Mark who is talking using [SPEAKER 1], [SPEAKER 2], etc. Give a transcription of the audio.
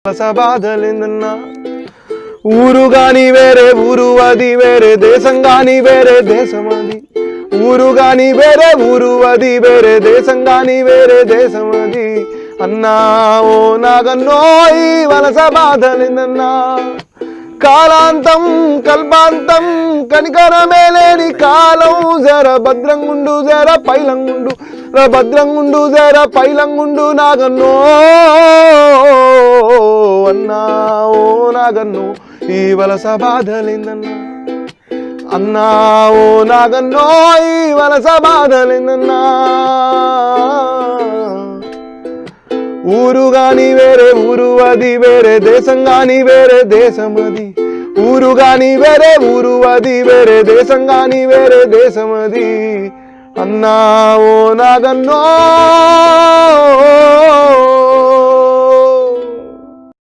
[SPEAKER 1] బాధలేందన్నా ఊరు గాని వేరే ఊరు అది వేరే దేశం గాని వేరే దేశం అది ఊరు గాని వేరే ఊరు అది వేరే దేశం గాని వేరే దేశం అది అన్నా ఓ నాగన్నో ఈ వలస బాధలేందన్నా కాలాంతం కల్పాంతం కనికరమే లేని కాలం జర భద్రంగుండు జర పైలంగుండు భద్రంగుండు జర పైలంగుండు నాగన్నో అన్నా ఓ నాగన్నో ఈ వలస బాధలేందన్నా అన్నా ఓ నాగన్నో ఈ వలస బాధలేందన్నా ఊరు గాని వేరే ఊరు అది వేరే దేశం గాని వేరే దేశం అది ఊరు గాని వేరే ఊరు అది వేరే దేశం గాని వేరే దేశం అది అన్నా ఓ నాగన్నో